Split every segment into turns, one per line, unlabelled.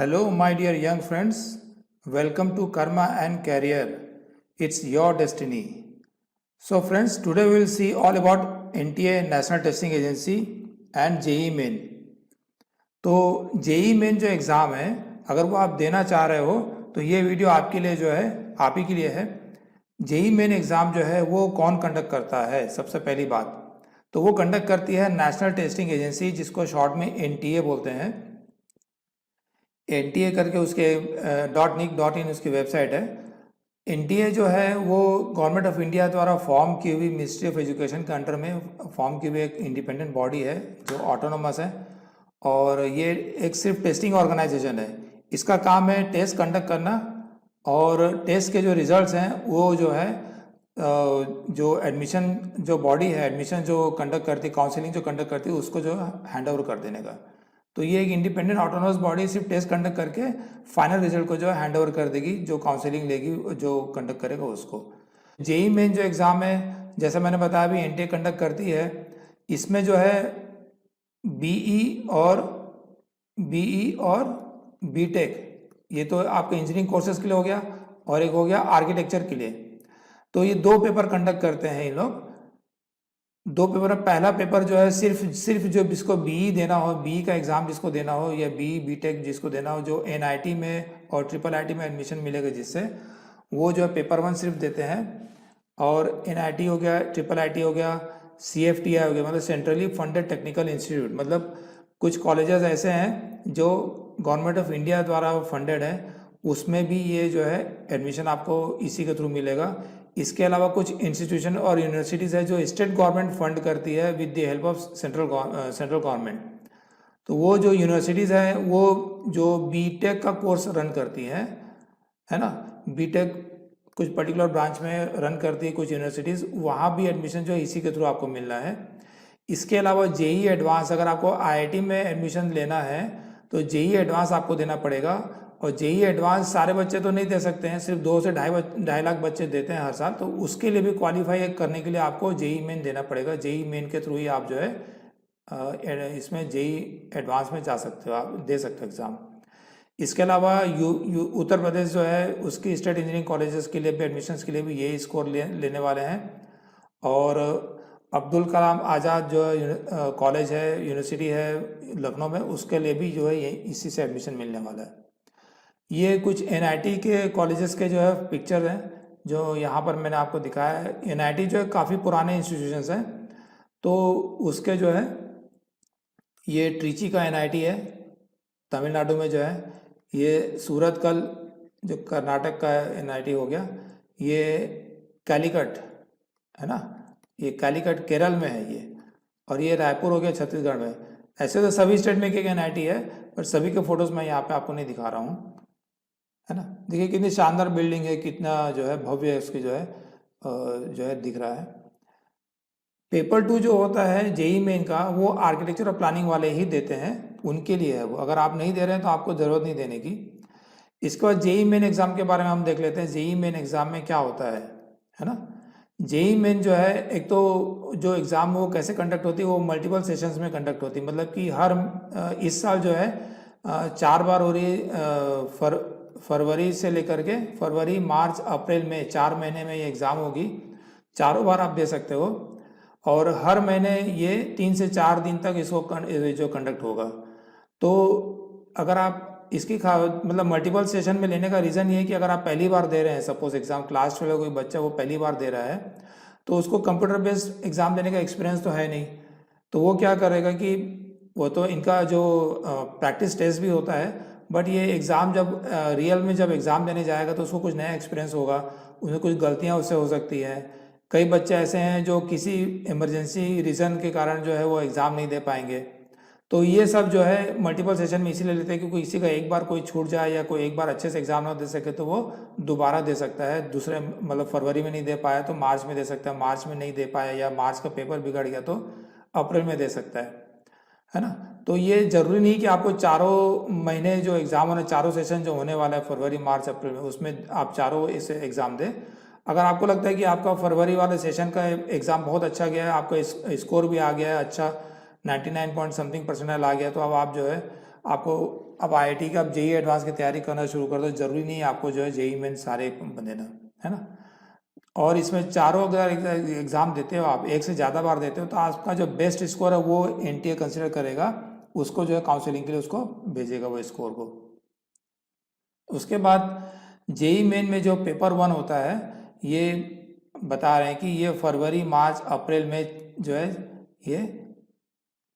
Hello, my dear young friends. Welcome to Karma and Career. It's your destiny. So, friends, today we will see all about NTA National Testing Agency and JEE Main. तो JEE Main जो exam है, अगर वो आप देना चाह रहे हो तो ये वीडियो आपके लिए जो है आप ही के लिए है। JEE Main एग्ज़ाम जो है वो कौन कंडक्ट करता है? सबसे पहली बात तो वो कंडक्ट करती है नेशनल टेस्टिंग एजेंसी, जिसको शॉर्ट में NTA बोलते हैं। NTA करके उसके .nic.in उसकी वेबसाइट है। NTA जो है वो गवर्नमेंट ऑफ इंडिया द्वारा फॉर्म की हुई मिनिस्ट्री ऑफ एजुकेशन के अंडर में फॉर्म की हुई एक इंडिपेंडेंट बॉडी है जो ऑटोनोमस है, और ये एक सिर्फ टेस्टिंग ऑर्गेनाइजेशन है। इसका काम है टेस्ट कंडक्ट करना, और टेस्ट के जो रिजल्ट्स हैं वो जो है जो एडमिशन जो बॉडी है, एडमिशन जो कंडक्ट करती है, काउंसलिंग जो कंडक्ट करती है, उसको जो हैंड ओवर कर देने का। तो ये एक इंडिपेंडेंट ऑटोनोमस बॉडी सिर्फ टेस्ट कंडक्ट करके फाइनल रिजल्ट को जो है हैंड ओवर कर देगी, जो काउंसलिंग लेगी, जो कंडक्ट करेगा उसको। जेई मेन जो एग्ज़ाम है, जैसा मैंने बताया अभी, एनटीए कंडक्ट करती है। इसमें जो है बीई और बीटेक, ये तो आपके इंजीनियरिंग कोर्सेज के लिए हो गया, और एक हो गया आर्किटेक्चर के लिए। तो ये दो पेपर कंडक्ट करते हैं ये लोग। दो पेपर, पहला पेपर जो है सिर्फ जो जिसको बीई देना हो, बीई का एग्ज़ाम जिसको देना हो, या बीई बीटेक जिसको देना हो, जो एनआईटी में और ट्रिपल आईटी में एडमिशन मिलेगा जिससे, वो जो है पेपर 1 सिर्फ देते हैं। और एनआईटी हो गया, ट्रिपल आईटी हो गया, CFTI हो गया, मतलब सेंट्रली फंडेड टेक्निकल इंस्टीट्यूट, मतलब कुछ कॉलेजेस ऐसे हैं जो गवर्नमेंट ऑफ इंडिया द्वारा फंडेड है, उसमें भी ये जो है एडमिशन आपको इसी के थ्रू मिलेगा। इसके अलावा कुछ इंस्टीट्यूशन और यूनिवर्सिटीज़ है जो स्टेट गवर्नमेंट फंड करती है with the help of central government. तो वो जो यूनिवर्सिटीज़ हैं वो जो बीटेक का कोर्स रन करती हैं, है ना, बीटेक कुछ पर्टिकुलर ब्रांच में रन करती है कुछ यूनिवर्सिटीज़, वहाँ भी एडमिशन जो है इसी के थ्रू आपको मिलना है। इसके अलावा जेई एडवांस, अगर आपको IIT में एडमिशन लेना है तो जेई एडवांस आपको देना पड़ेगा। और जेई एडवांस सारे बच्चे तो नहीं दे सकते हैं, सिर्फ 2 से ढाई लाख बच्चे देते हैं हर साल। तो उसके लिए भी क्वालिफाई करने के लिए आपको जेई मेन देना पड़ेगा। जेई मेन के थ्रू ही आप जो है इसमें जेई एडवांस में जा सकते हो, आप दे सकते हो एग्ज़ाम। इसके अलावा उत्तर प्रदेश जो है उसकी स्टेट इंजीनियरिंग कॉलेजेस के लिए भी, एडमिशन्स के लिए भी यही स्कोर लेने वाले हैं। और अब्दुल कलाम आज़ाद जो कॉलेज है, यूनिवर्सिटी है लखनऊ में, उसके लिए भी जो है यही इसी से एडमिशन मिलने वाला है। ये कुछ एनआईटी के कॉलेजेस के जो है पिक्चर हैं जो यहाँ पर मैंने आपको दिखाया है। एनआईटी जो है काफ़ी पुराने इंस्टीट्यूशंस हैं, तो उसके जो है ये ट्रिची का एनआईटी है तमिलनाडु में जो है, ये सूरतकल जो कर्नाटक का एनआईटी हो गया, ये कैलीकट है ना, ये कैलीकट केरल में है ये, और ये रायपुर हो गया छत्तीसगढ़ में। ऐसे तो सभी स्टेट में एक एनआईटी है, पर सभी के फोटोज़ मैं यहाँ पे आपको नहीं दिखा रहा हूँ, है ना। देखिए कितनी शानदार बिल्डिंग है, कितना जो है भव्य उसकी जो है दिख रहा है। पेपर 2 जो होता है जेई मेन का, वो आर्किटेक्चर और प्लानिंग वाले ही देते हैं, उनके लिए है वो। अगर आप नहीं दे रहे हैं तो आपको ज़रूरत नहीं देने की। इसके बाद जेई मेन एग्ज़ाम के बारे में हम देख लेते हैं। जेई मेन एग्ज़ाम में क्या होता है ना। जेई मेन जो है, एक तो जो एग्ज़ाम वो कैसे कंडक्ट होती है, वो मल्टीपल सेशंस में कंडक्ट होती है। मतलब कि हर इस साल जो है 4 बार हो रही है, फरवरी से लेकर के फरवरी, मार्च, अप्रैल में 4 महीने में ये एग्ज़ाम होगी। चारों बार आप दे सकते हो, और हर महीने ये 3 से 4 दिन तक इसको जो कंडक्ट होगा। तो अगर आप इसकी मतलब मल्टीपल सेशन में लेने का रीज़न ये है कि अगर आप पहली बार दे रहे हैं, सपोज एग्ज़ाम क्लास 12 कोई बच्चा वो पहली बार दे रहा है, तो उसको कंप्यूटर बेस्ड एग्ज़ाम देने का एक्सपीरियंस तो है नहीं। तो वो क्या करेगा कि वो तो इनका जो प्रैक्टिस टेस्ट भी होता है, बट ये एग्ज़ाम जब रियल में जब एग्ज़ाम देने जाएगा तो उसको कुछ नया एक्सपीरियंस होगा, उसमें कुछ गलतियाँ उससे हो सकती है। कई बच्चे ऐसे हैं जो किसी इमरजेंसी रीज़न के कारण जो है वो एग्ज़ाम नहीं दे पाएंगे। तो ये सब जो है मल्टीपल सेशन में इसीलिए लेते हैं क्योंकि किसी का एक बार कोई छूट जाए या कोई एक बार अच्छे से एग्ज़ाम ना दे सके तो वो दोबारा दे सकता है। दूसरे मतलब फरवरी में नहीं दे पाया तो मार्च में दे सकता है, मार्च में नहीं दे पाया या मार्च का पेपर बिगड़ गया तो अप्रैल में दे सकता है ना। तो ये ज़रूरी नहीं कि आपको चारों महीने जो एग्ज़ाम होने, चारों सेशन जो होने वाला है फरवरी, मार्च, अप्रैल में, उसमें आप चारों इस एग्ज़ाम दें। अगर आपको लगता है कि आपका फरवरी वाले सेशन का एग्ज़ाम बहुत अच्छा गया है, आपका स्कोर भी आ गया है अच्छा, 99 पॉइंट समथिंग परसेंटाइल आ गया, तो अब आप जो है आपको अब आईआईटी का अब जेई एडवांस की तैयारी करना शुरू कर दो, जरूरी नहीं है आपको जो है जेई मेन सारे देना, है ना। और इसमें चारों अगर एग्ज़ाम देते हो आप, एक से ज़्यादा बार देते हो, तो आपका जो बेस्ट स्कोर है वो एनटीए कंसिडर करेगा, उसको जो है काउंसलिंग के लिए उसको भेजेगा वो स्कोर को। उसके बाद जेई मेन में जो पेपर 1 होता है, ये बता रहे हैं कि ये फरवरी मार्च अप्रैल में जो है ये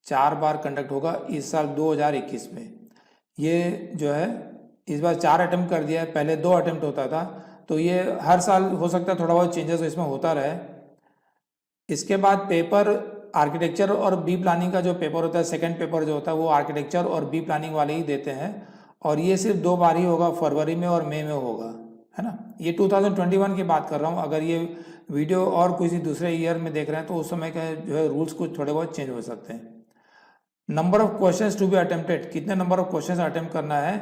4 बार कंडक्ट होगा इस साल 2021 में। ये जो है इस बार 4 अटेम्प्ट कर दिया है, पहले 2 अटेम्प्ट होता था, तो ये हर साल हो सकता है थोड़ा बहुत चेंजेस इसमें होता रहे। इसके बाद पेपर आर्किटेक्चर और बी प्लानिंग का जो पेपर होता है, सेकंड पेपर जो होता है वो आर्किटेक्चर और बी प्लानिंग वाले ही देते हैं, और ये सिर्फ 2 बार ही होगा, फरवरी में और मई में होगा, है ना। ये 2021 की बात कर रहा हूँ, अगर ये वीडियो और किसी दूसरे ईयर में देख रहे हैं तो उस समय के जो है रूल्स कुछ थोड़े बहुत चेंज हो सकते हैं। Number of questions to be attempted, कितने नंबर ऑफ क्वेश्चंस अटेम्प्ट करना है,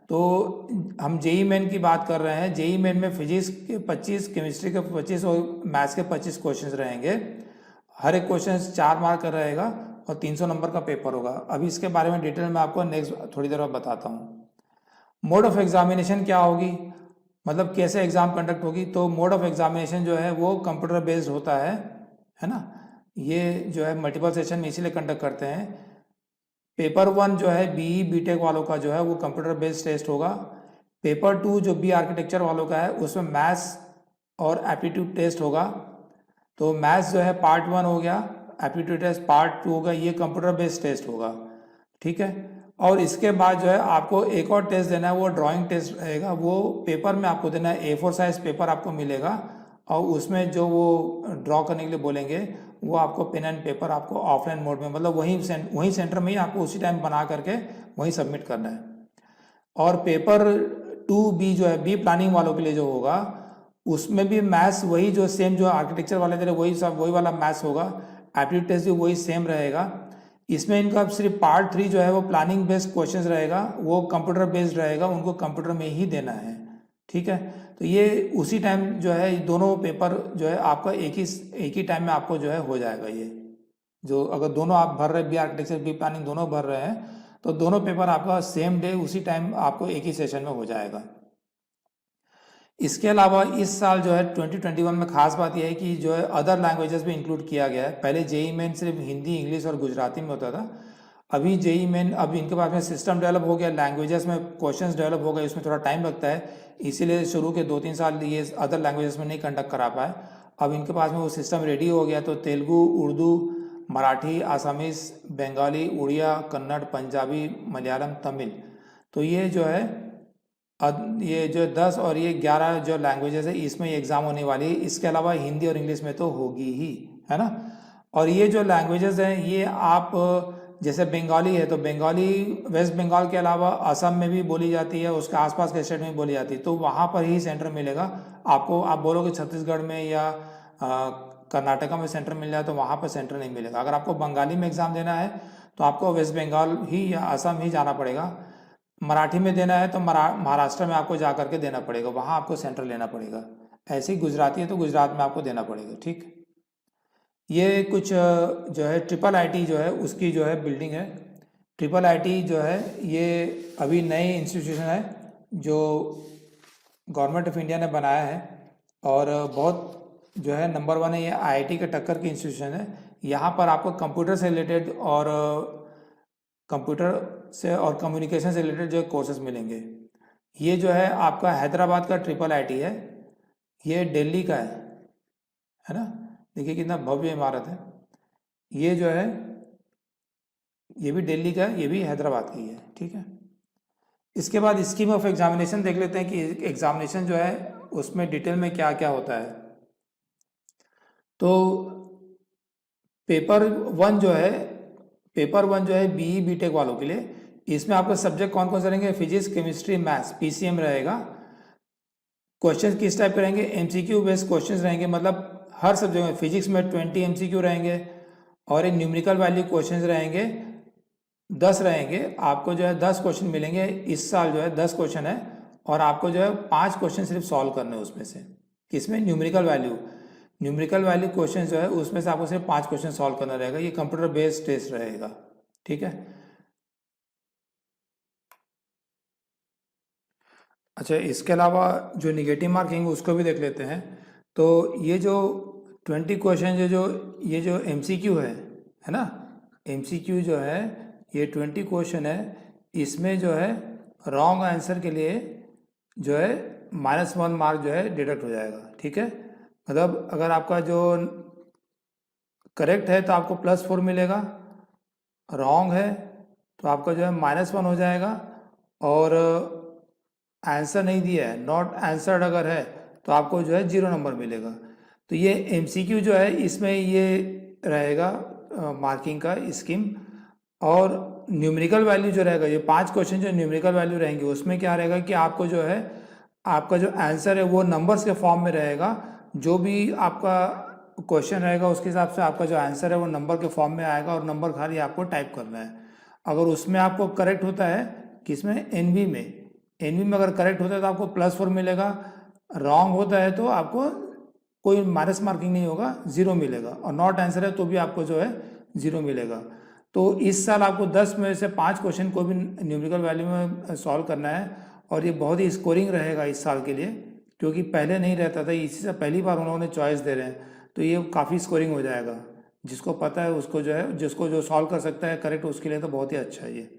तो हम जेई मेन की बात कर रहे हैं। जेई मेन में फिजिक्स के 25, केमिस्ट्री के 25 और मैथ्स के 25 क्वेश्चंस रहेंगे। हर एक क्वेश्चन 4 मार्क का रहेगा और 300 नंबर का पेपर होगा। अभी इसके बारे में डिटेल में आपको नेक्स्ट थोड़ी देर में बताता हूँ। मोड ऑफ एग्जामिनेशन क्या होगी, मतलब कैसे एग्जाम कंडक्ट होगी, तो मोड ऑफ एग्जामिनेशन जो है वो कंप्यूटर बेस्ड होता है ना। ये जो है मल्टीपल सेशन में इसीलिए कंडक्ट करते हैं। पेपर 1 जो है बीई बीटेक वालों का जो है वो कंप्यूटर बेस्ड टेस्ट होगा। पेपर 2 जो बी आर्किटेक्चर वालों का है उसमें मैथ्स और एप्टीट्यूड टेस्ट होगा। तो मैथ्स जो है पार्ट 1 हो गया, एप्टीट्यूड टेस्ट पार्ट 2 होगा, ये कंप्यूटर बेस्ड टेस्ट होगा, ठीक है। और इसके बाद जो है आपको एक और टेस्ट देना है, वो ड्राइंग टेस्ट रहेगा। वो पेपर में आपको देना है, A4 साइज पेपर आपको मिलेगा, और उसमें जो वो ड्रॉ करने के लिए बोलेंगे वो आपको पेन एंड पेपर आपको ऑफलाइन मोड में, मतलब वहीं सेंटर में ही आपको उसी टाइम बना करके वहीं सबमिट करना है। और पेपर 2B जो है बी प्लानिंग वालों के लिए जो होगा, उसमें भी मैथ्स वही जो सेम जो आर्किटेक्चर वाले थे वही वाला मैथ्स होगा, एप्टीट्यूड टेस्ट भी वही सेम रहेगा। इसमें इनका सिर्फ पार्ट 3 जो है वो प्लानिंग बेस्ड क्वेश्चंस रहेगा, वो कंप्यूटर बेस्ड रहेगा, उनको कंप्यूटर में ही देना है, ठीक है। तो ये उसी टाइम जो है दोनों पेपर जो है आपका एक ही टाइम में आपको जो है हो जाएगा। ये जो अगर दोनों आप भर रहे, बी आर्किटेक्चर बी प्लानिंग दोनों भर रहे हैं, तो दोनों पेपर आपका सेम डे उसी टाइम आपको एक ही सेशन में हो जाएगा। इसके अलावा इस साल जो है 2021 में खास बात यह है कि जो है अदर लैंग्वेजेस भी इंक्लूड किया गया है। पहले जेई मेन सिर्फ हिंदी, इंग्लिश और गुजराती में होता था, अभी जेई मेन अब इनके पास में सिस्टम डेवलप हो गया, लैंग्वेजेस में क्वेश्चंस डेवलप हो गए, इसमें थोड़ा टाइम लगता है, इसीलिए शुरू के 2-3 साल ये अदर लैंग्वेजेस में नहीं कंडक्ट करा पाए। अब इनके पास में वो सिस्टम रेडी हो गया, तो तेलुगु, उर्दू, मराठी, आसामीज, बंगाली, उड़िया, कन्नड़, पंजाबी, मलयालम, तमिल, तो ये जो है ये जो 10 और ये 11 जो लैंग्वेजेस है इसमें ये एग्ज़ाम होने वाली है। इसके अलावा हिंदी और इंग्लिश में तो होगी ही, है ना। और ये जो लैंग्वेजेस हैं ये आप जैसे बंगाली है तो बंगाली वेस्ट बंगाल के अलावा असम में भी बोली जाती है, उसके आसपास के स्टेट में भी बोली जाती है, तो वहाँ पर ही सेंटर मिलेगा आपको। आप बोलोगे छत्तीसगढ़ में या कर्नाटका में सेंटर मिल जाए तो वहाँ पर सेंटर नहीं मिलेगा। अगर आपको बंगाली में एग्ज़ाम देना है तो आपको वेस्ट बंगाल ही या असम ही जाना पड़ेगा। मराठी में देना है तो महाराष्ट्र में आपको जा करके देना पड़ेगा, वहाँ आपको सेंटर लेना पड़ेगा। ऐसे ही गुजराती है तो गुजरात में आपको देना पड़ेगा, ठीक। ये कुछ जो है ट्रिपल आईटी जो है उसकी जो है बिल्डिंग है। ट्रिपल आईटी जो है ये अभी नई इंस्टीट्यूशन है जो गवर्नमेंट ऑफ इंडिया ने बनाया है, और बहुत जो है नंबर 1 है, ये आईआईटी के टक्कर की इंस्टीट्यूशन है। यहाँ पर आपको कंप्यूटर से रिलेटेड और कम्युनिकेशन से रिलेटेड जो कोर्सेज मिलेंगे। ये जो है आपका हैदराबाद का ट्रिपल आईटी है, ये दिल्ली का है ना। देखिए कितना भव्य इमारत है। ये जो है ये भी दिल्ली का है, ये भी हैदराबाद की है, ठीक है। इसके बाद स्कीम ऑफ एग्जामिनेशन देख लेते हैं कि एग्जामिनेशन जो है उसमें डिटेल में क्या क्या होता है। तो पेपर 1 जो है बीई बीटेक वालों के लिए, इसमें आपके सब्जेक्ट कौन कौन से रहेंगे, फिजिक्स, केमिस्ट्री, मैथ्स, पीसीएम रहेगा। क्वेश्चन किस टाइप के रहेंगे, एमसीक्यू बेस्ड क्वेश्चंस रहेंगे, मतलब हर सब्जेक्ट में फिजिक्स में 20 एमसीक्यू रहेंगे, और एक न्यूमेरिकल वैल्यू क्वेश्चंस रहेंगे 10 रहेंगे। आपको जो है 10 क्वेश्चन मिलेंगे, इस साल जो है 10 क्वेश्चन है, और आपको जो है 5 क्वेश्चन सिर्फ सॉल्व करने हैं उसमें से। किसमें, न्यूमेरिकल वैल्यू क्वेश्चन जो है उसमें से आपको सिर्फ 5 क्वेश्चन सॉल्व करना रहेगा। ये कंप्यूटर बेस्ड टेस्ट रहेगा, ठीक है। अच्छा, इसके अलावा जो निगेटिव मार्किंग उसको भी देख लेते हैं। तो ये जो 20 क्वेश्चन जो ये जो MCQ है ना, MCQ जो है ये 20 क्वेश्चन है, इसमें जो है रॉन्ग आंसर के लिए जो है -1 मार्क जो है डिडक्ट हो जाएगा। ठीक है, मतलब अगर आपका जो करेक्ट है तो आपको +4 मिलेगा, रॉन्ग है तो आपका जो है -1 हो जाएगा, और आंसर नहीं दिया है, नॉट आंसर्ड अगर है तो आपको जो है 0 नंबर मिलेगा। तो ये MCQ जो है इसमें ये रहेगा मार्किंग का स्कीम। और न्यूमेरिकल वैल्यू जो रहेगा, ये 5 क्वेश्चन जो न्यूमेरिकल वैल्यू रहेंगे उसमें क्या रहेगा कि आपको जो है आपका जो आंसर है वो नंबर्स के फॉर्म में रहेगा। जो भी आपका क्वेश्चन रहेगा उसके हिसाब से आपका जो आंसर है वो नंबर के फॉर्म में आएगा, और नंबर खाली आपको टाइप करना है। अगर उसमें आपको करेक्ट होता है, किसमें, NV में अगर करेक्ट होता है तो आपको +4 मिलेगा, रॉन्ग होता है तो आपको कोई माइनस मार्किंग नहीं होगा, 0 मिलेगा, और नॉट आंसर है तो भी आपको जो है 0 मिलेगा। तो इस साल आपको 10 में से 5 क्वेश्चन को भी न्यूमेरिकल वैल्यू में सॉल्व करना है, और ये बहुत ही स्कोरिंग रहेगा इस साल के लिए, क्योंकि पहले नहीं रहता था, इसी से पहली बार उन्होंने चॉइस दे रहे हैं, तो ये काफ़ी स्कोरिंग हो जाएगा। जिसको पता है उसको जो है, जिसको जो सॉल्व कर सकता है करेक्ट, उसके लिए तो बहुत ही अच्छा है ये।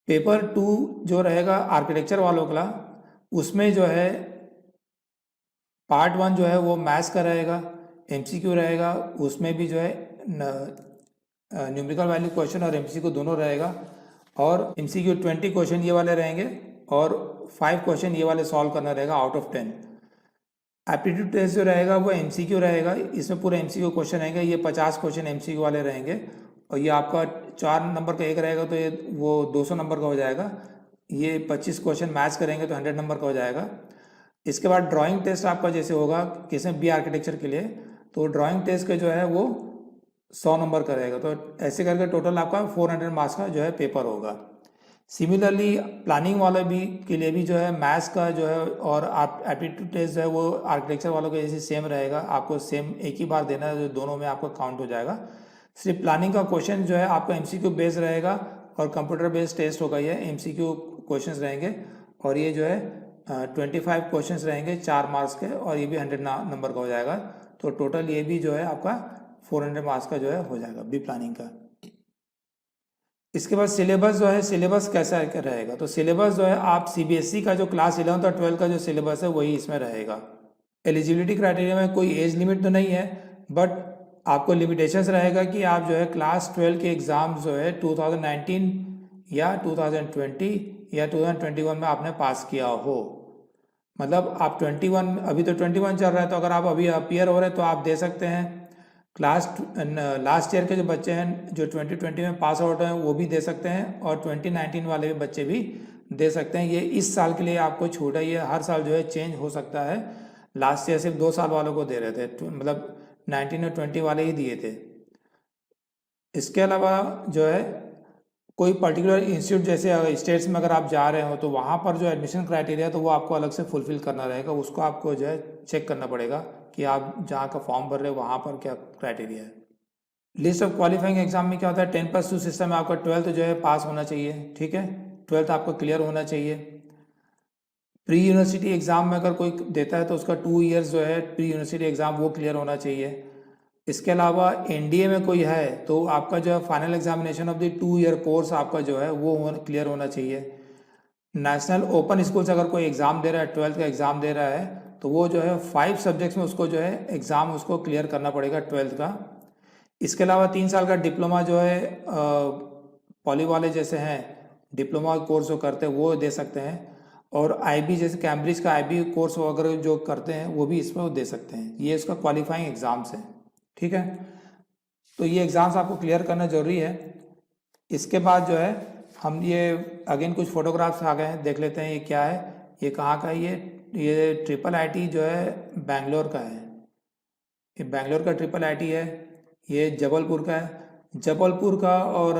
पेपर 2 जो रहेगा आर्किटेक्चर वालों का, उसमें जो है पार्ट 1 जो है वो मैथ्स का रहेगा, MCQ रहेगा, उसमें भी जो है न्यूमेरिकल वैल्यू क्वेश्चन और MCQ दोनों रहेगा। और MCQ 20 क्वेश्चन ये वाले रहेंगे, और 5 क्वेश्चन ये वाले सॉल्व करना रहेगा आउट ऑफ 10। एप्टीट्यूड टेस्ट जो रहेगा वो MCQ रहेगा, इसमें पूरे MCQ क्वेश्चन रहेंगे, ये 50 क्वेश्चन MCQ वाले रहेंगे, और ये आपका 4 नंबर का एक रहेगा तो ये वो 200 नंबर का हो जाएगा। ये 25 क्वेश्चन मैथ्स करेंगे तो 100 नंबर का हो जाएगा। इसके बाद ड्राइंग टेस्ट आपका जैसे होगा किसमें, बी आर्किटेक्चर के लिए, तो ड्राइंग टेस्ट के जो है वो 100 नंबर का रहेगा, तो ऐसे करके टोटल आपका 400 मार्क्स का जो है पेपर होगा। सिमिलरली प्लानिंग वाले भी के लिए भी जो है मैथ्स का जो है और आप एप्टीट्यूड टेस्ट जो है वो आर्किटेक्चर वालों के जैसे सेम रहेगा, आपको सेम एक ही बार देना है, जो दोनों में आपको काउंट हो जाएगा। सिर्फ प्लानिंग का क्वेश्चन जो है आपका MCQ बेस्ड रहेगा, और कंप्यूटर बेस्ड टेस्ट होगा, ये MCQ क्वेश्चन रहेंगे, और ये जो है 25 क्वेश्चन रहेंगे 4 मार्क्स के, और ये भी 100 नंबर का हो जाएगा। तो टोटल ये भी जो है आपका 400 मार्क्स का जो है हो जाएगा बी प्लानिंग का। इसके बाद सिलेबस जो है, सिलेबस कैसा रहेगा, तो सिलेबस जो है आप CBSE का जो क्लास 11 और 12 का जो सिलेबस है वही इसमें रहेगा। एलिजिबिलिटी क्राइटेरिया में कोई एज लिमिट तो नहीं है, बट आपको लिमिटेशंस रहेगा कि आप जो है क्लास 12 के एग्ज़ाम जो है 2019 या 2020 या 2021 में आपने पास किया हो। मतलब आप 21, अभी तो 21 चल रहा है, तो अगर आप अभी अपीयर हो रहे हैं तो आप दे सकते हैं। लास्ट ईयर के जो बच्चे हैं जो 2020 में पास आउट हैं वो भी दे सकते हैं, और 2019 वाले भी बच्चे भी दे सकते हैं। ये इस साल के लिए आपको छूट है, ये हर साल जो है चेंज हो सकता है। लास्ट ईयर सिर्फ 2 साल वालों को दे रहे थे, मतलब 19 और 20 वाले ही दिए थे। इसके अलावा जो है कोई पर्टिकुलर इंस्टीट्यूट, जैसे अगर स्टेट्स में अगर आप जा रहे हो तो वहाँ पर जो एडमिशन क्राइटेरिया है तो वो आपको अलग से फुलफिल करना रहेगा, उसको आपको जो है चेक करना पड़ेगा कि आप जहाँ का फॉर्म भर रहे हो वहाँ पर क्या क्राइटेरिया है। लिस्ट ऑफ क्वालिफाइंग एग्जाम में क्या होता है, 10+2 सिस्टम में आपका 12th जो है पास होना चाहिए। ठीक है, 12th आपका क्लियर होना चाहिए। प्री यूनिवर्सिटी एग्ज़ाम में अगर कोई देता है तो उसका 2 इयर्स जो है प्री यूनिवर्सिटी एग्ज़ाम वो क्लियर होना चाहिए। इसके अलावा NDA में कोई है तो आपका जो है final examination of the 2 year course आपका जो है वो क्लियर होना चाहिए। नेशनल ओपन स्कूल से अगर कोई एग्ज़ाम दे रहा है, 12th का एग्ज़ाम दे रहा है, तो वो जो है 5 सब्जेक्ट्स में उसको जो है एग्ज़ाम उसको क्लियर करना पड़ेगा 12th का। इसके अलावा 3 साल का डिप्लोमा जो है पॉली वाले जैसे हैं डिप्लोमा कोर्स जो करते हैं वो दे सकते हैं, और IB जैसे कैम्ब्रिज का IB कोर्स वगैरह जो करते हैं वो भी इसमें वो दे सकते हैं। ये इसका क्वालिफाइंग एग्ज़ाम्स है। ठीक है, तो ये एग्ज़ाम्स आपको क्लियर करना ज़रूरी है। इसके बाद जो है हम ये अगेन कुछ फोटोग्राफ्स आ गए हैं, देख लेते हैं ये क्या है, ये कहाँ का है। ये IIIT जो है बेंगलोर का है, ये बेंगलोर का IIIT है। ये जबलपुर का है, जबलपुर का और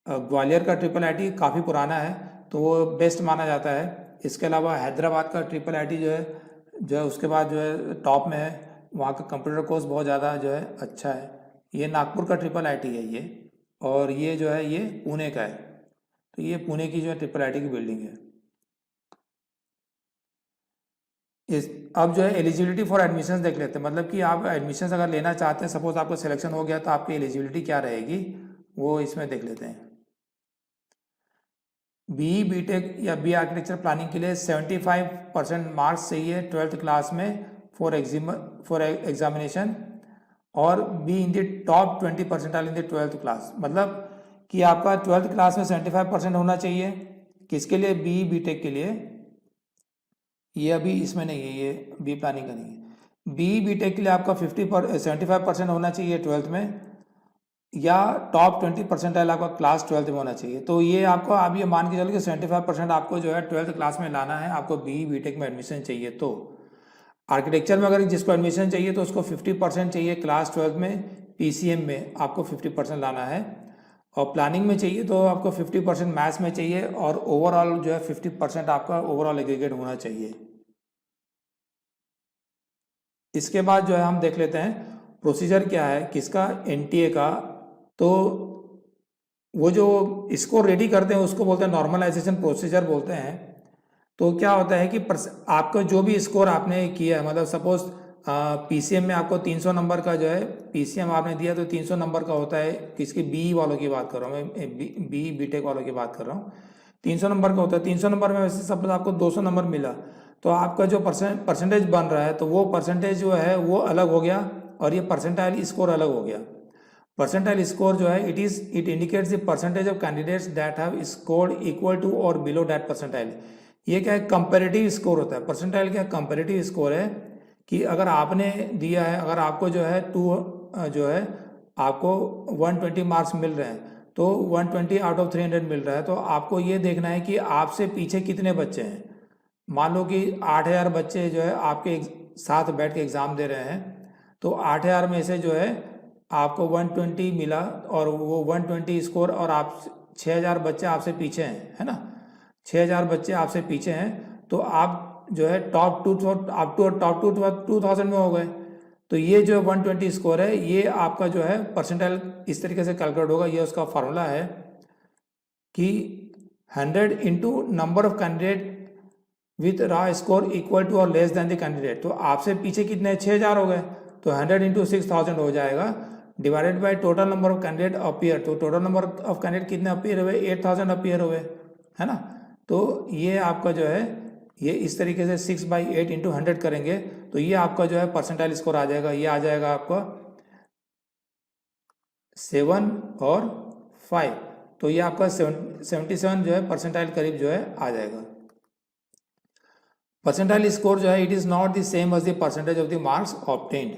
ग्वालियर का IIIT काफ़ी पुराना है तो वो बेस्ट माना जाता है। इसके अलावा हैदराबाद का IIIT जो है उसके बाद जो है टॉप में है, वहाँ का कंप्यूटर कोर्स बहुत ज़्यादा जो है अच्छा है। ये नागपुर का IIIT है ये, और ये जो है ये पुणे का है। तो ये पुणे की जो है ट्रिपल आईटी की बिल्डिंग है। अब जो है एलिजिबिलिटी फॉर एडमिशन देख लेते हैं, मतलब कि आप एडमिशन अगर लेना चाहते हैं, सपोज आपका सिलेक्शन हो गया तो आपकी एलिजिबिलिटी क्या रहेगी वो इसमें देख लेते हैं। बीई बीटेक या बी आर्किटेक्चर प्लानिंग के लिए 75% मार्क्स चाहिए 12th क्लास में फॉर एग्जामिनेशन, और be in the top 20 percentile in the 12th class, मतलब कि आपका 12th क्लास में 75% होना चाहिए। किसके लिए? बी बीटेक के लिए। ये अभी इसमें नहीं है, ये बी प्लानिंग का नहीं है। बी बीटेक के लिए आपका 75% होना चाहिए 12th में, या टॉप 20 परसेंटाइल आपका क्लास 12th में होना चाहिए। तो ये आपको आप ये मान के चलो कि 75% आपको जो है 12th क्लास में लाना है, आपको बी बीटेक में एडमिशन चाहिए। तो आर्किटेक्चर में अगर जिसको एडमिशन चाहिए तो उसको 50% चाहिए क्लास 12th में, पीसीएम में आपको 50% लाना है, और प्लानिंग में चाहिए तो आपको 50% मैथ्स में चाहिए, और ओवरऑल जो है 50% आपका ओवरऑल एग्रीगेट होना चाहिए। इसके बाद जो है हम देख लेते हैं प्रोसीजर क्या है किसका, एनटीए का। तो वो जो इसको रेडी करते हैं उसको बोलते हैं नॉर्मलाइजेशन प्रोसीजर बोलते हैं। तो क्या होता है कि आपका जो भी स्कोर आपने किया है, मतलब सपोज पीसीएम में आपको 300 नंबर का जो है पीसीएम आपने दिया, तो 300 नंबर का होता है, किसकी बी वालों की बात कर रहा हूँ मैं, बी बीटेक वालों की बात कर रहा हूँ। 300 नंबर का होता है, 300 नंबर में वैसे सपोज आपको 200 नंबर मिला, तो आपका जो परसेंटेज बन रहा है तो वो परसेंटेज जो है वो अलग हो गया, और ये परसेंटाइल स्कोर अलग हो गया। परसेंटाइल स्कोर जो है it indicates the percentage of candidates that have scored equal to or below that percentile. ये क्या है? कंपैरेटिव स्कोर होता है। परसेंटाइल क्या कंपैरेटिव स्कोर है, कि अगर आपने दिया है, अगर आपको जो है जो है आपको 120 मार्क्स मिल रहे हैं, तो 120 आउट ऑफ 300 मिल रहा है, तो आपको ये देखना है कि आपसे पीछे कितने बच्चे हैं। मान लो कि 8000 बच्चे जो है आपके साथ बैठ के एग्ज़ाम दे रहे हैं, तो 8000 में से जो है आपको 120 मिला, और वो 120 स्कोर, और आप 6000 बच्चे आपसे पीछे हैं, है ना, 6000 बच्चे आपसे पीछे हैं, तो आप जो है टॉप 2000 में हो गए। तो ये जो 120 स्कोर है, ये आपका जो है परसेंटाइल इस तरीके से कैलकुलेट होगा। ये उसका फार्मूला है कि 100 into number of candidate with raw score equal to or less than the candidate. तो आपसे पीछे कितने? 6000 हो गए, तो 100 इंटू 6000 हो जाएगा, divided by total number of candidate appear. तो टोटल नंबर ऑफ कैंडिडेट कितने अपीयर हुए? 8000 अपीयर हुए, है ना। तो ये आपका जो है ये इस तरीके से 6/8 इंटू 100 करेंगे, तो ये आपका जो है परसेंटाइल स्कोर आ जाएगा। ये आ जाएगा आपका 7 और 5, तो ये आपका 77 जो है परसेंटाइल करीब जो है आ जाएगा। परसेंटाइल स्कोर जो है it is not the same as the percentage of the marks obtained.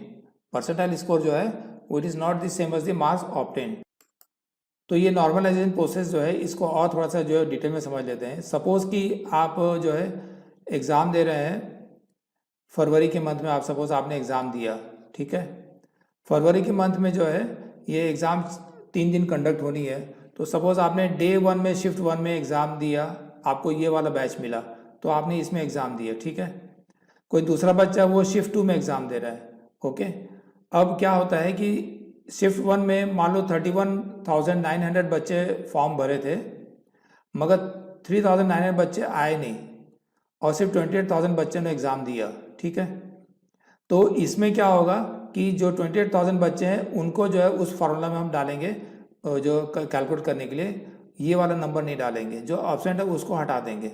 Percentile score जो है वो it is not the same as the marks obtained. तो ये नॉर्मलाइजेशन प्रोसेस जो है इसको और थोड़ा सा जो है डिटेल में समझ लेते हैं। सपोज़ कि आप जो है एग्ज़ाम दे रहे हैं फरवरी के मंथ में, आप सपोज़ आपने एग्ज़ाम दिया, ठीक है। फरवरी के मंथ में जो है ये एग्ज़ाम 3 दिन कंडक्ट होनी है। तो सपोज़ आपने डे 1 में शिफ्ट 1 में एग्ज़ाम दिया, आपको ये वाला बैच मिला, तो आपने इसमें एग्ज़ाम दिया, ठीक है। कोई दूसरा बच्चा वो शिफ्ट 2 में एग्ज़ाम दे रहा है, ओके। अब क्या होता है कि शिफ्ट 1 में मान लो 31,900 बच्चे फॉर्म भरे थे, मगर 3,900 बच्चे आए नहीं, और सिर्फ 28,000 बच्चे ने एग्ज़ाम दिया, ठीक है। तो इसमें क्या होगा कि जो 28,000 बच्चे हैं उनको जो है उस फार्मूला में हम डालेंगे, जो कैलकुलेट करने के लिए ये वाला नंबर नहीं डालेंगे, जो ऑब्सेंट है उसको हटा देंगे।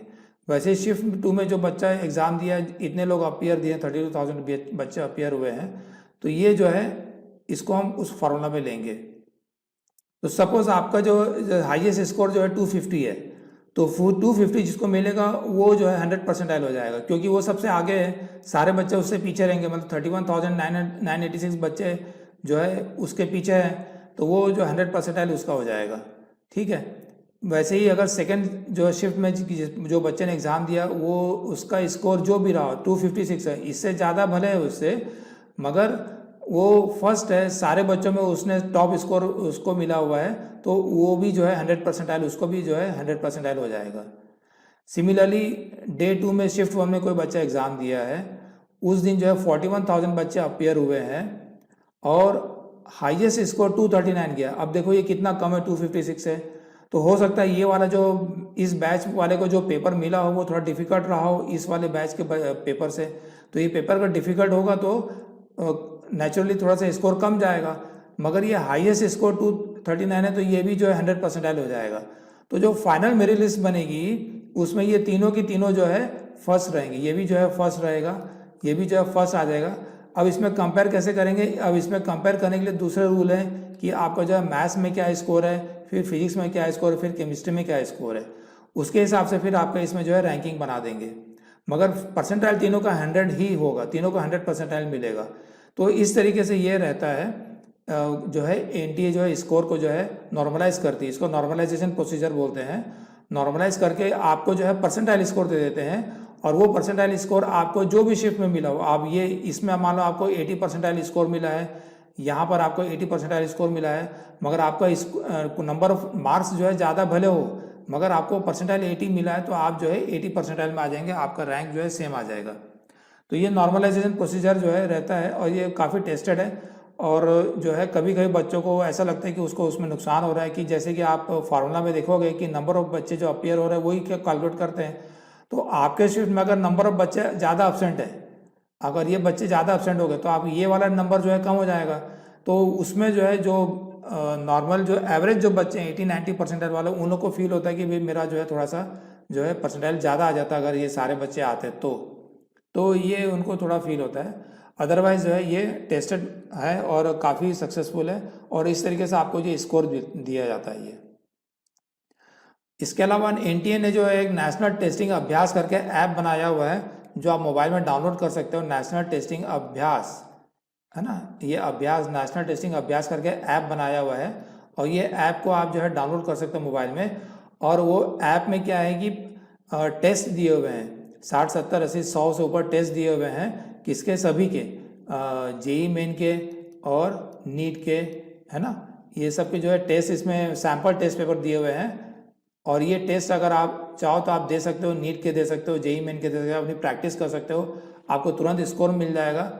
वैसे शिफ्ट 2 में जो बच्चा एग्ज़ाम दिया, इतने लोग अपीयर दिए, 32,000 बच्चे अपीयर हुए हैं, तो ये जो है इसको हम उस फार्मूला में लेंगे। तो सपोज आपका जो हाईएस्ट स्कोर जो है 250 है, तो 250 जिसको मिलेगा वो जो है 100 परसेंटाइल हो जाएगा, क्योंकि वो सबसे आगे है, सारे बच्चे उससे पीछे रहेंगे। मतलब 31,986 बच्चे जो है उसके पीछे हैं, तो वो जो 100 परसेंटाइल उसका हो जाएगा, ठीक है। वैसे ही अगर सेकंड जो शिफ्ट में जो बच्चे ने एग्ज़ाम दिया, वो उसका स्कोर जो भी रहा 256 है, इससे ज़्यादा भले है उससे, मगर वो फर्स्ट है, सारे बच्चों में उसने टॉप स्कोर उसको मिला हुआ है, तो वो भी जो है 100 परसेंटाइल, उसको भी जो है 100 परसेंटाइल हो जाएगा। सिमिलरली डे 2 में शिफ्ट 1 में कोई बच्चा एग्ज़ाम दिया है, उस दिन जो है 41,000 बच्चे अपीयर हुए हैं, और हाईएस्ट स्कोर 239 गया। अब देखो ये कितना कम है, 256 है, तो हो सकता है ये वाला जो इस बैच वाले को जो पेपर मिला हो वो थोड़ा डिफिकल्ट रहा हो इस वाले बैच के पेपर से। तो ये पेपर अगर डिफिकल्ट होगा तो नेचुरली थोड़ा सा स्कोर कम जाएगा, मगर ये हाईएस्ट स्कोर 239 है तो ये भी जो है 100 परसेंटाइल हो जाएगा। तो जो फाइनल मेरिट लिस्ट बनेगी उसमें ये तीनों की तीनों जो है फर्स्ट रहेंगे, ये भी जो है फर्स्ट रहेगा, ये भी जो है फर्स्ट आ जाएगा। अब इसमें कंपेयर कैसे करेंगे? अब इसमें कंपेयर करने के लिए दूसरे रूल है कि आपका जो है मैथ्स में क्या स्कोर है, फिर फिजिक्स में क्या स्कोर है, फिर केमिस्ट्री में क्या स्कोर है, उसके हिसाब से फिर आपका इसमें जो है रैंकिंग बना देंगे। मगर परसेंटाइल तीनों का 100 ही होगा, तीनों का 100 परसेंटाइल मिलेगा। तो इस तरीके से ये रहता है जो है एनटीए जो है स्कोर को जो है नॉर्मलाइज करती है, इसको नॉर्मलाइजेशन प्रोसीजर बोलते हैं। नॉर्मलाइज करके आपको जो है परसेंटाइल स्कोर दे देते हैं, और वो परसेंटाइल स्कोर आपको जो भी शिफ्ट में मिला हो, आप ये इसमें मान लो आपको 80 परसेंटाइल स्कोर मिला है, यहाँ पर आपको 80 परसेंटाइल स्कोर मिला है, मगर आपका नंबर ऑफ मार्क्स जो है ज़्यादा भले हो, मगर आपको परसेंटाइल 80 मिला है तो आप जो है 80 परसेंटाइल में आ जाएंगे, आपका रैंक जो है सेम आ जाएगा। तो ये नॉर्मलाइजेशन प्रोसीजर जो है रहता है और ये काफ़ी टेस्टेड है। और जो है कभी कभी बच्चों को ऐसा लगता है कि उसको उसमें नुकसान हो रहा है, कि जैसे कि आप फार्मूला में देखोगे कि नंबर ऑफ बच्चे जो अपीयर हो रहे हैं वही क्या कैलकुलेट करते हैं। तो आपके शिफ्ट में अगर नंबर ऑफ बच्चे ज़्यादा एब्सेंट है, अगर ये बच्चे ज़्यादा एब्सेंट हो गए तो आप ये वाला नंबर जो है कम हो जाएगा। तो उसमें जो है जो नॉर्मल जो एवरेज जो बच्चे हैं 80-90 परसेंटाइल वाले, उन लोग को फील होता है कि भाई मेरा जो है थोड़ा सा जो है परसेंटाइल ज़्यादा आ जाता अगर ये सारे बच्चे आते तो ये उनको थोड़ा फील होता है। अदरवाइज जो है ये टेस्टेड है और काफ़ी सक्सेसफुल है, और इस तरीके से आपको ये स्कोर दिया जाता है। ये इसके अलावा एनटीए ने जो है एक नेशनल टेस्टिंग अभ्यास करके ऐप बनाया हुआ है जो आप मोबाइल में डाउनलोड कर सकते हो। नेशनल टेस्टिंग अभ्यास है ना, ये अभ्यास नेशनल टेस्टिंग अभ्यास करके ऐप बनाया हुआ है, और ये ऐप को आप जो है डाउनलोड कर सकते हो मोबाइल में। और वो ऐप में क्या है कि टेस्ट दिए हुए हैं 60, 70, 80, 100 से ऊपर टेस्ट दिए हुए हैं, किसके? सभी के, जेई मेन के और नीट के, है ना, ये सब के जो है टेस्ट इसमें सैम्पल टेस्ट पेपर दिए हुए हैं। और ये टेस्ट अगर आप चाहो तो आप दे सकते हो, नीट के दे सकते हो, जेई मेन के दे सकते हो, अपनी प्रैक्टिस कर सकते हो, आपको तुरंत स्कोर मिल जाएगा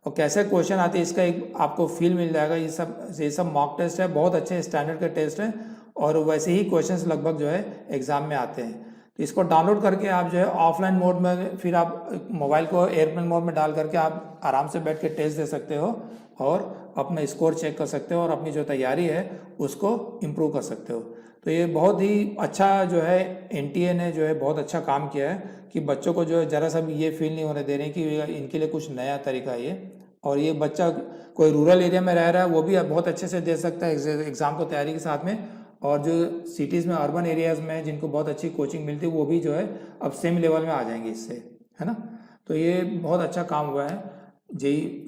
और कैसे क्वेश्चन आते हैं इसका एक आपको फील मिल जाएगा। ये सब मॉक टेस्ट है, बहुत अच्छे स्टैंडर्ड के टेस्ट हैं, और वैसे ही क्वेश्चंस लगभग जो है एग्जाम में आते हैं। तो इसको डाउनलोड करके आप जो है ऑफलाइन मोड में, फिर आप मोबाइल को एयरप्लेन मोड में डाल करके आप आराम से बैठ के टेस्ट दे सकते हो और अपना स्कोर चेक कर सकते हो और अपनी जो तैयारी है उसको इम्प्रूव कर सकते हो। तो ये बहुत ही अच्छा जो है एनटीए ने जो है बहुत अच्छा काम किया है कि बच्चों को जो है ज़रा सा भी ये फील नहीं होने दे रहे कि इनके लिए कुछ नया तरीका है ये। और ये बच्चा कोई रूरल एरिया में रह रहा है वो भी बहुत अच्छे से दे सकता है एग्ज़ाम को तैयारी के साथ में, और जो सिटीज़ में अर्बन एरियाज़ में जिनको बहुत अच्छी कोचिंग मिलती है वो भी जो है अब सेम लेवल में आ जाएंगे इससे, है ना। तो ये बहुत अच्छा काम हुआ है जेई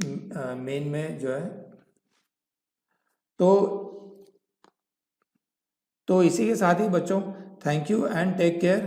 मेन में जो है। तो इसी के साथ ही बच्चों, thank you and take care.